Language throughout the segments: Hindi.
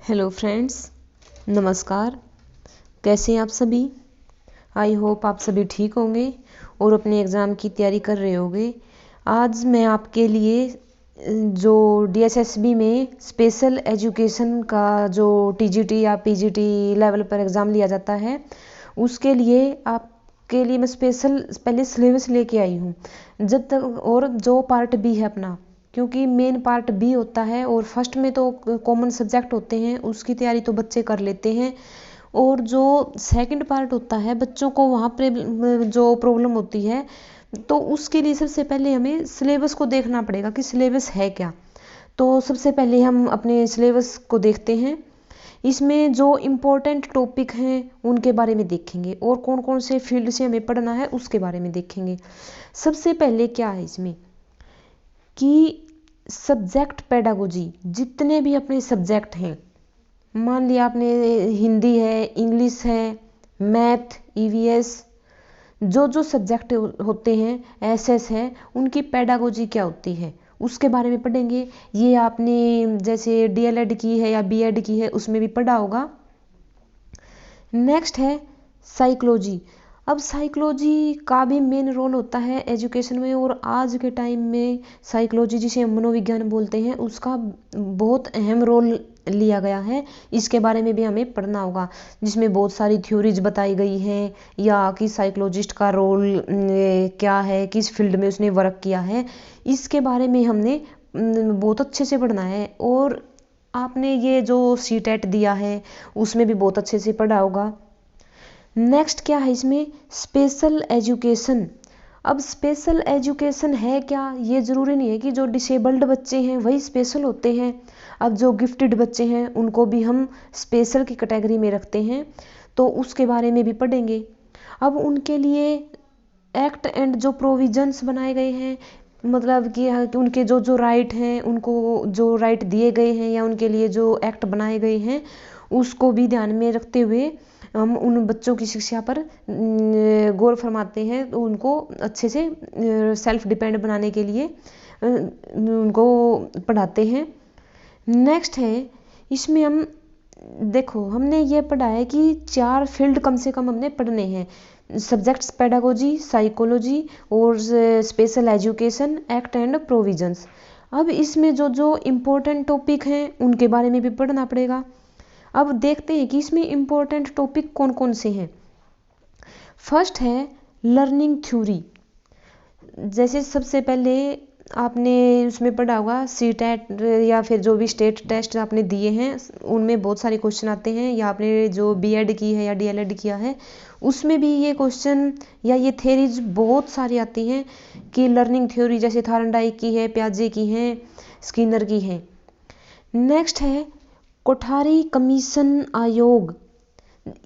हेलो फ्रेंड्स, नमस्कार। कैसे हैं आप सभी? आई होप आप सभी ठीक होंगे और अपने एग्ज़ाम की तैयारी कर रहे होंगे। आज मैं आपके लिए जो डीएसएसबी में स्पेशल एजुकेशन का जो टीजीटी या पीजीटी लेवल पर एग्ज़ाम लिया जाता है, उसके लिए आपके लिए मैं स्पेशल पहले सिलेबस लेके आई हूँ। जब तक और जो पार्ट बी है अपना, क्योंकि मेन पार्ट बी होता है और फर्स्ट में तो कॉमन सब्जेक्ट होते हैं, उसकी तैयारी तो बच्चे कर लेते हैं। और जो सेकंड पार्ट होता है बच्चों को वहाँ पे जो प्रॉब्लम होती है, तो उसके लिए सबसे पहले हमें सिलेबस को देखना पड़ेगा कि सिलेबस है क्या। तो सबसे पहले हम अपने सिलेबस को देखते हैं। इसमें जो इम्पोर्टेंट टॉपिक हैं उनके बारे में देखेंगे और कौन कौन से फील्ड से हमें पढ़ना है उसके बारे में देखेंगे। सबसे पहले क्या है इसमें कि सब्जेक्ट पेडागोजी, जितने भी अपने सब्जेक्ट हैं, मान लिया आपने हिंदी है, इंग्लिश है, मैथ, ईवीएस, जो जो सब्जेक्ट होते हैं, एसएस है, उनकी पेडागोजी क्या होती है उसके बारे में पढ़ेंगे। ये आपने जैसे डीएलएड की है या बीएड की है उसमें भी पढ़ा होगा। नेक्स्ट है साइकोलॉजी। अब साइकोलॉजी का भी मेन रोल होता है एजुकेशन में, और आज के टाइम में साइकोलॉजी जिसे हम मनोविज्ञान बोलते हैं उसका बहुत अहम रोल लिया गया है। इसके बारे में भी हमें पढ़ना होगा, जिसमें बहुत सारी थ्योरीज बताई गई हैं, या कि साइकोलॉजिस्ट का रोल क्या है, किस फील्ड में उसने वर्क किया है, इसके बारे में हमने बहुत अच्छे से पढ़ना है। और आपने ये जो सीटेट दिया है उसमें भी बहुत अच्छे से पढ़ा होगा। नेक्स्ट क्या है इसमें, स्पेशल एजुकेशन। अब स्पेशल एजुकेशन है क्या, ये ज़रूरी नहीं है कि जो डिसेबल्ड बच्चे हैं वही स्पेशल होते हैं। अब जो गिफ्टेड बच्चे हैं उनको भी हम स्पेशल की कैटेगरी में रखते हैं, तो उसके बारे में भी पढ़ेंगे। अब उनके लिए एक्ट एंड जो प्रोविजंस बनाए गए हैं, मतलब कि उनके जो जो राइट हैं, उनको जो राइट दिए गए हैं या उनके लिए जो एक्ट बनाए गए हैं, उसको भी ध्यान में रखते हुए हम उन बच्चों की शिक्षा पर गौर फरमाते हैं, तो उनको अच्छे से सेल्फ डिपेंड बनाने के लिए उनको पढ़ाते हैं। नेक्स्ट है इसमें हम देखो, हमने ये पढ़ा है कि 4 फील्ड कम से कम हमने पढ़ने हैं, सब्जेक्ट्स पेडागोजी, साइकोलॉजी और special education, act and provisions. अब इसमें जो जो इम्पोर्टेंट टॉपिक हैं उनके बारे में भी पढ़ना पड़ेगा। अब देखते हैं कि इसमें इम्पोर्टेंट टॉपिक कौन कौन से हैं। फर्स्ट है लर्निंग थ्योरी। जैसे सबसे पहले आपने उसमें पढ़ा होगा सीटेट या फिर जो भी स्टेट टेस्ट आपने दिए हैं उनमें बहुत सारे क्वेश्चन आते हैं, या आपने जो बीएड की है या डीएलएड किया है उसमें भी ये क्वेश्चन या ये थ्योरीज बहुत सारी आती हैं कि लर्निंग थ्योरी जैसे थार्नडाइक की है, प्याजे की है, स्किनर की है। नेक्स्ट है कोठारी कमीशन आयोग।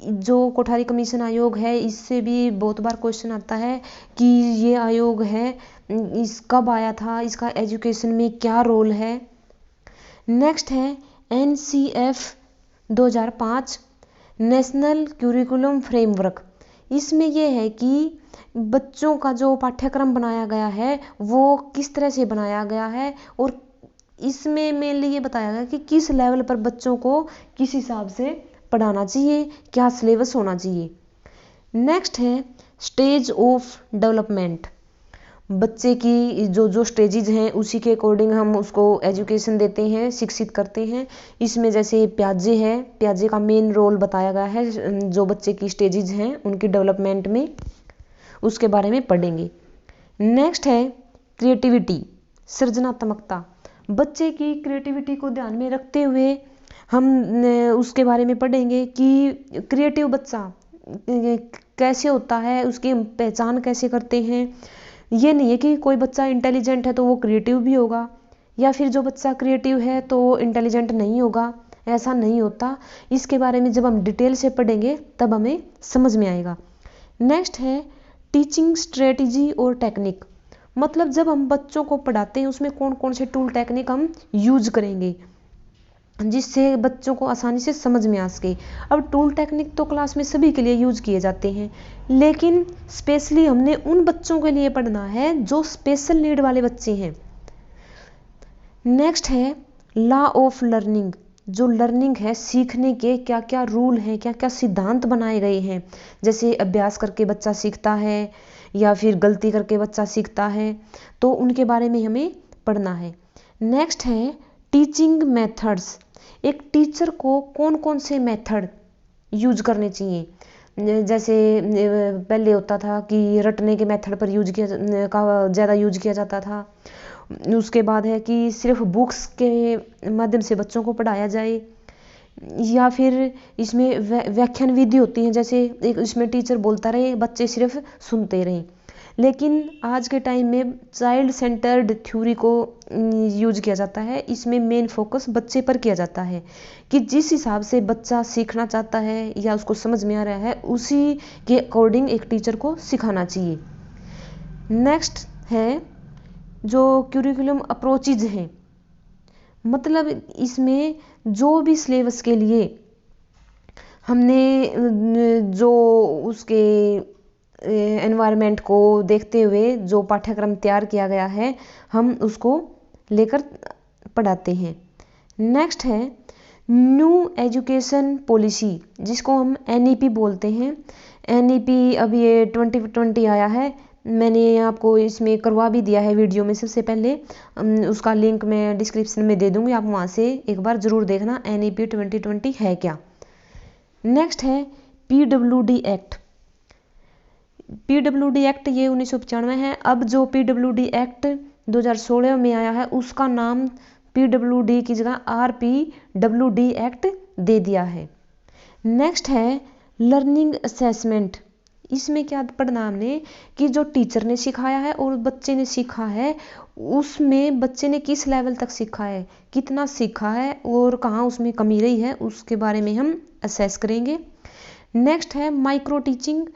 जो कोठारी कमीशन आयोग है इससे भी बहुत बार क्वेश्चन आता है कि ये आयोग है, इस कब आया था, इसका एजुकेशन में क्या रोल है। नेक्स्ट है NCF 2005 नेशनल क्यूरिकुलम फ्रेमवर्क। इसमें यह है कि बच्चों का जो पाठ्यक्रम बनाया गया है वो किस तरह से बनाया गया है, और इसमें मेनली ये बताया गया कि किस लेवल पर बच्चों को किस हिसाब से पढ़ाना चाहिए, क्या सिलेबस होना चाहिए। नेक्स्ट है स्टेज ऑफ डेवलपमेंट। बच्चे की जो जो स्टेजेज हैं उसी के अकॉर्डिंग हम उसको एजुकेशन देते हैं, शिक्षित करते हैं। इसमें जैसे प्याजे है, प्याजे का मेन रोल बताया गया है जो बच्चे की स्टेजेज हैं उनकी डेवलपमेंट में, उसके बारे में पढ़ेंगे। नेक्स्ट है क्रिएटिविटी, सृजनात्मकता। बच्चे की क्रिएटिविटी को ध्यान में रखते हुए हम उसके बारे में पढ़ेंगे कि क्रिएटिव बच्चा कैसे होता है, उसकी पहचान कैसे करते हैं। ये नहीं है कि कोई बच्चा इंटेलिजेंट है तो वो क्रिएटिव भी होगा, या फिर जो बच्चा क्रिएटिव है तो वो इंटेलिजेंट नहीं होगा, ऐसा नहीं होता। इसके बारे में जब हम डिटेल से पढ़ेंगे तब हमें समझ में आएगा। नेक्स्ट है टीचिंग स्ट्रेटजी और टेक्निक। मतलब जब हम बच्चों को पढ़ाते हैं उसमें कौन कौन से टूल टेक्निक हम यूज करेंगे जिससे बच्चों को आसानी से समझ में आ सके। अब टूल टेक्निक तो क्लास में सभी के लिए यूज किए जाते हैं, लेकिन स्पेशली हमने उन बच्चों के लिए पढ़ना है जो स्पेशल नीड वाले बच्चे हैं। नेक्स्ट है लॉ ऑफ लर्निंग। जो लर्निंग है, सीखने के क्या क्या रूल हैं, क्या क्या सिद्धांत बनाए गए हैं, जैसे अभ्यास करके बच्चा सीखता है या फिर गलती करके बच्चा सीखता है, तो उनके बारे में हमें पढ़ना है। नेक्स्ट है टीचिंग मेथड्स। एक टीचर को कौन कौन से मेथड यूज करने चाहिए। जैसे पहले होता था कि रटने के मेथड पर ज़्यादा यूज किया जाता था। उसके बाद है कि सिर्फ बुक्स के माध्यम से बच्चों को पढ़ाया जाए, या फिर इसमें व्याख्यान विधि होती है, जैसे एक इसमें टीचर बोलता रहे, बच्चे सिर्फ सुनते रहें। लेकिन आज के टाइम में चाइल्ड सेंटर्ड थ्योरी को यूज किया जाता है। इसमें मेन फोकस बच्चे पर किया जाता है कि जिस हिसाब से बच्चा सीखना चाहता है या उसको समझ में आ रहा है, उसी के अकॉर्डिंग एक टीचर को सिखाना चाहिए। नेक्स्ट है जो क्यूरिकुलम अप्रोचेज हैं, मतलब इसमें जो भी सिलेबस के लिए हमने जो उसके एनवायरनमेंट को देखते हुए जो पाठ्यक्रम तैयार किया गया है, हम उसको लेकर पढ़ाते हैं। नेक्स्ट है न्यू एजुकेशन पॉलिसी, जिसको हम NEP बोलते हैं। NEP अब ये 2020 आया है, मैंने आपको इसमें करवा भी दिया है वीडियो में सबसे पहले, उसका लिंक मैं डिस्क्रिप्शन में दे दूंगी, आप वहाँ से एक बार ज़रूर देखना NEP 2020 है क्या। नेक्स्ट है PWD एक्ट। PWD एक्ट ये 1995 है। अब जो PWD एक्ट 2016 में आया है, उसका नाम PWD की जगह RPWD एक्ट दे दिया है। नेक्स्ट है लर्निंग असेसमेंट। इसमें क्या पढ़ना हमने कि जो टीचर ने सिखाया है और बच्चे ने सीखा है, उसमें बच्चे ने किस लेवल तक सीखा है, कितना सीखा है और कहाँ उसमें कमी रही है, उसके बारे में हम असेस करेंगे। नेक्स्ट है माइक्रो टीचिंग।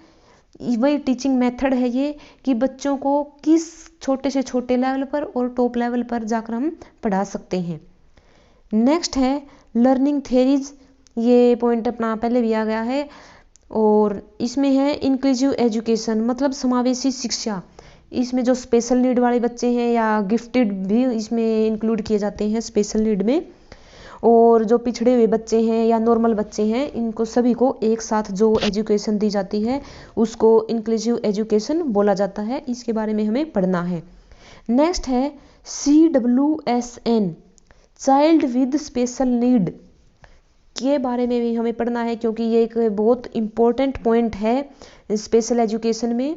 वही टीचिंग मेथड है ये कि बच्चों को किस छोटे से छोटे लेवल पर और टॉप लेवल पर जाकर हम पढ़ा सकते हैं। नेक्स्ट है लर्निंग थेरीज। ये पॉइंट अपना पहले भी आ गया है, और इसमें है इंक्लूसिव एजुकेशन, मतलब समावेशी शिक्षा। इसमें जो स्पेशल नीड वाले बच्चे हैं या गिफ्टेड भी इसमें इंक्लूड किए जाते हैं स्पेशल नीड में, और जो पिछड़े हुए बच्चे हैं या नॉर्मल बच्चे हैं, इनको सभी को एक साथ जो एजुकेशन दी जाती है उसको इंक्लूसिव एजुकेशन बोला जाता है। इसके बारे में हमें पढ़ना है। नेक्स्ट है CWSN, child with special need के बारे में भी हमें पढ़ना है, क्योंकि ये एक बहुत इम्पोर्टेंट पॉइंट है स्पेशल एजुकेशन में।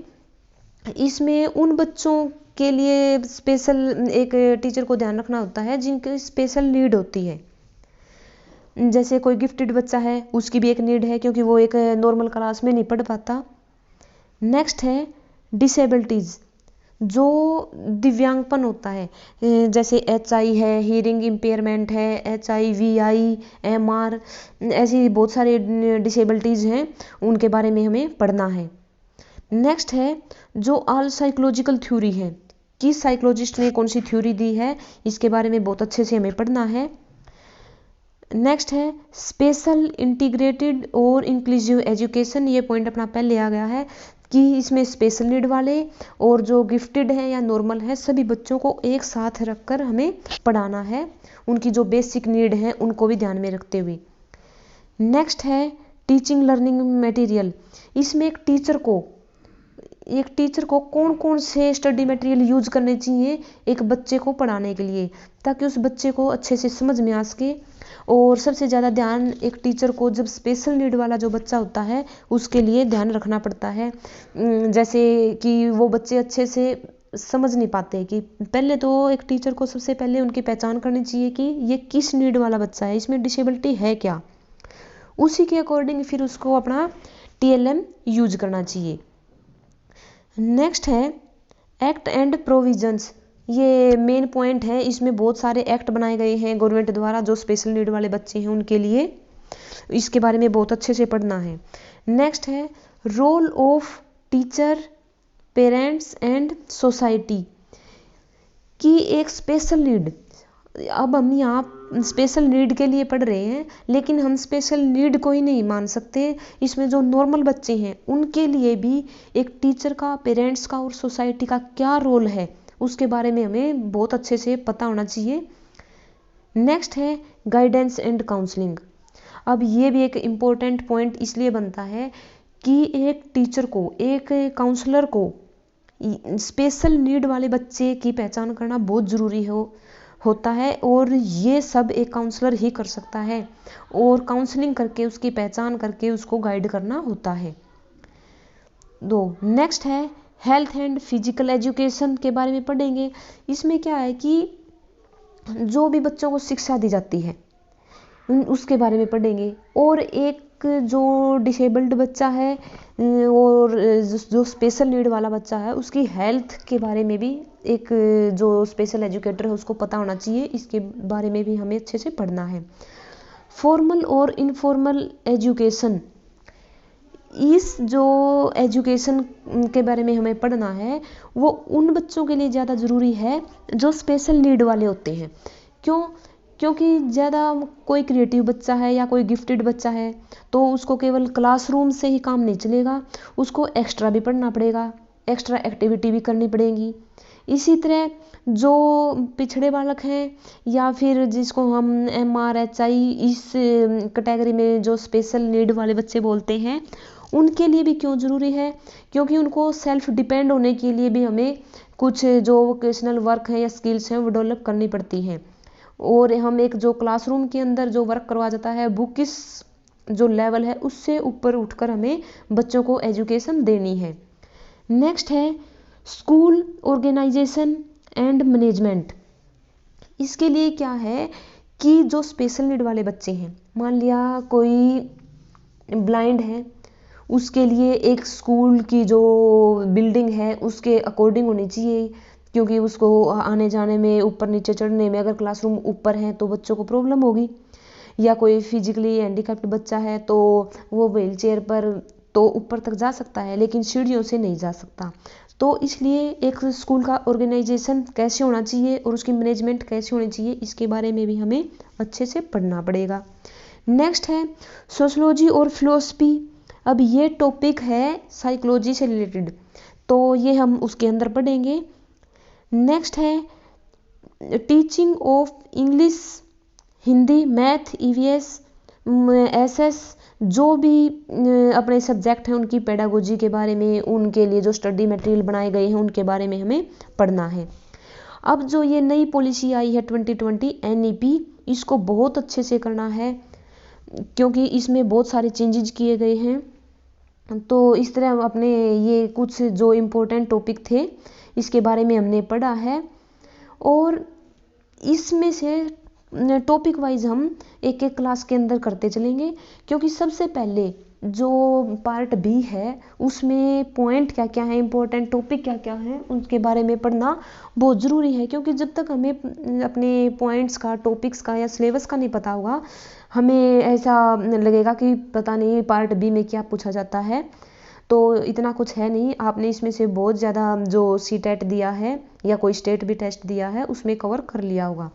इसमें उन बच्चों के लिए स्पेशल एक टीचर को ध्यान रखना होता है जिनकी स्पेशल नीड होती है। जैसे कोई गिफ्टेड बच्चा है, उसकी भी एक नीड है, क्योंकि वो एक नॉर्मल क्लास में नहीं पढ़ पाता। नेक्स्ट है डिसेबिलिटीज़, जो दिव्यांगपन होता है, जैसे HI है, हियरिंग इम्पेयरमेंट है, HIVI, MR, ऐसी बहुत सारे डिसेबिलिटीज़ हैं, उनके बारे में हमें पढ़ना है। नेक्स्ट है जो ऑल साइकोलॉजिकल थ्योरी है, किस साइकोलॉजिस्ट ने कौन सी थ्योरी दी है, इसके बारे में बहुत अच्छे से हमें पढ़ना है। नेक्स्ट है स्पेशल इंटीग्रेटेड और इंक्लूसिव एजुकेशन। ये पॉइंट अपना पहले आ गया है कि इसमें स्पेशल नीड वाले और जो गिफ्टेड है या नॉर्मल है, सभी बच्चों को एक साथ रखकर हमें पढ़ाना है, उनकी जो बेसिक नीड है उनको भी ध्यान में रखते हुए। नेक्स्ट है टीचिंग लर्निंग मटेरियल। इसमें एक टीचर को कौन कौन से स्टडी मटेरियल यूज करने चाहिए एक बच्चे को पढ़ाने के लिए, ताकि उस बच्चे को अच्छे से समझ में आ सके। और सबसे ज़्यादा ध्यान एक टीचर को जब स्पेशल नीड वाला जो बच्चा होता है उसके लिए ध्यान रखना पड़ता है। जैसे कि वो बच्चे अच्छे से समझ नहीं पाते, कि पहले तो एक टीचर को सबसे पहले उनकी पहचान करनी चाहिए कि ये किस नीड वाला बच्चा है, इसमें डिसेबिलिटी है क्या, उसी के अकॉर्डिंग फिर उसको अपना TLM यूज करना चाहिए। नेक्स्ट है एक्ट एंड प्रोविजंस। ये मेन पॉइंट है, इसमें बहुत सारे एक्ट बनाए गए हैं गवर्नमेंट द्वारा जो स्पेशल नीड वाले बच्चे हैं उनके लिए, इसके बारे में बहुत अच्छे से पढ़ना है। नेक्स्ट है role of teacher, parents and society, की एक स्पेशल नीड। अब हम यहाँ स्पेशल नीड के लिए पढ़ रहे हैं, लेकिन हम स्पेशल नीड को ही नहीं मान सकते। इसमें जो नॉर्मल बच्चे हैं उनके लिए भी एक टीचर का, पेरेंट्स का और सोसाइटी का क्या रोल है, उसके बारे में हमें बहुत अच्छे से पता होना चाहिए। नेक्स्ट है गाइडेंस एंड काउंसलिंग। अब ये भी एक इम्पोर्टेंट पॉइंट इसलिए बनता है कि एक टीचर को, एक काउंसलर को स्पेशल नीड वाले बच्चे की पहचान करना बहुत ज़रूरी होता है, और ये सब एक काउंसलर ही कर सकता है, और काउंसलिंग करके उसकी पहचान करके उसको गाइड करना होता है। नेक्स्ट है हेल्थ एंड फिजिकल एजुकेशन के बारे में पढ़ेंगे। इसमें क्या है कि जो भी बच्चों को शिक्षा दी जाती है उसके बारे में पढ़ेंगे, और एक जो डिसेबल्ड बच्चा है और जो स्पेशल नीड वाला बच्चा है उसकी हेल्थ के बारे में भी एक जो स्पेशल एजुकेटर है उसको पता होना चाहिए, इसके बारे में भी हमें अच्छे से पढ़ना है। फॉर्मल और इनफॉर्मल एजुकेशन, इस जो एजुकेशन के बारे में हमें पढ़ना है वो उन बच्चों के लिए ज़्यादा ज़रूरी है जो स्पेशल नीड वाले होते हैं। क्योंकि ज़्यादा कोई क्रिएटिव बच्चा है या कोई गिफ्टेड बच्चा है तो उसको केवल क्लासरूम से ही काम नहीं चलेगा, उसको एक्स्ट्रा भी पढ़ना पड़ेगा, एक्स्ट्रा एक्टिविटी भी करनी पड़ेगी। इसी तरह जो पिछड़े बालक हैं या फिर जिसको हम MRHI इस कैटेगरी में जो स्पेशल नीड वाले बच्चे बोलते हैं, उनके लिए भी क्यों ज़रूरी है, क्योंकि उनको सेल्फ डिपेंड होने के लिए भी हमें कुछ जो वोकेशनल वर्क है या स्किल्स हैं वो डेवलप करनी पड़ती हैं, और हम एक जो क्लासरूम के अंदर जो वर्क करवाया जाता है बुकिस जो लेवल है उससे ऊपर उठकर हमें बच्चों को एजुकेशन देनी है। नेक्स्ट है स्कूल ऑर्गेनाइजेशन एंड मैनेजमेंट। इसके लिए क्या है कि जो स्पेशल नीड वाले बच्चे हैं, मान लिया कोई ब्लाइंड है, उसके लिए एक स्कूल की जो बिल्डिंग है उसके अकॉर्डिंग होनी चाहिए, क्योंकि उसको आने जाने में, ऊपर नीचे चढ़ने में, अगर क्लासरूम ऊपर है तो बच्चों को प्रॉब्लम होगी, या कोई फिजिकली हैंडीकैप्ड बच्चा है तो वो व्हील चेयर पर तो ऊपर तक जा सकता है लेकिन सीढ़ियों से नहीं जा सकता। तो इसलिए एक स्कूल का ऑर्गेनाइजेशन कैसे होना चाहिए और उसकी मैनेजमेंट कैसे होनी चाहिए, इसके बारे में भी हमें अच्छे से पढ़ना पड़ेगा। नेक्स्ट है सोशलॉजी और फिलोसफी। अब ये टॉपिक है साइकोलॉजी से रिलेटेड, तो ये हम उसके अंदर पढ़ेंगे। नेक्स्ट है teaching of English, Hindi, math, EVS, SS, जो भी अपने सब्जेक्ट हैं उनकी पेडागोजी के बारे में, उनके लिए जो स्टडी मटेरियल बनाए गए हैं उनके बारे में हमें पढ़ना है। अब जो ये नई पॉलिसी आई है 2020 NEP, इसको बहुत अच्छे से करना है क्योंकि इसमें बहुत सारे चेंजेस किए गए हैं। तो इस तरह अपने ये कुछ जो इम्पोर्टेंट टॉपिक थे इसके बारे में हमने पढ़ा है, और इसमें से टॉपिक वाइज हम एक एक क्लास के अंदर करते चलेंगे, क्योंकि सबसे पहले जो पार्ट B है उसमें पॉइंट क्या क्या है, इम्पोर्टेंट टॉपिक क्या क्या है, उनके बारे में पढ़ना बहुत ज़रूरी है। क्योंकि जब तक हमें अपने पॉइंट्स का, टॉपिक्स का या सिलेबस का नहीं पता होगा, हमें ऐसा लगेगा कि पता नहीं पार्ट B में क्या पूछा जाता है। तो इतना कुछ है नहीं, आपने इसमें से बहुत ज़्यादा जो CTET दिया है या कोई स्टेट भी टेस्ट दिया है उसमें कवर कर लिया होगा।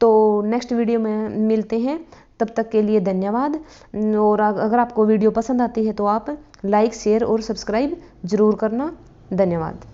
तो नेक्स्ट वीडियो में मिलते हैं, तब तक के लिए धन्यवाद। और अगर आपको वीडियो पसंद आती है तो आप लाइक, शेयर और सब्सक्राइब ज़रूर करना। धन्यवाद।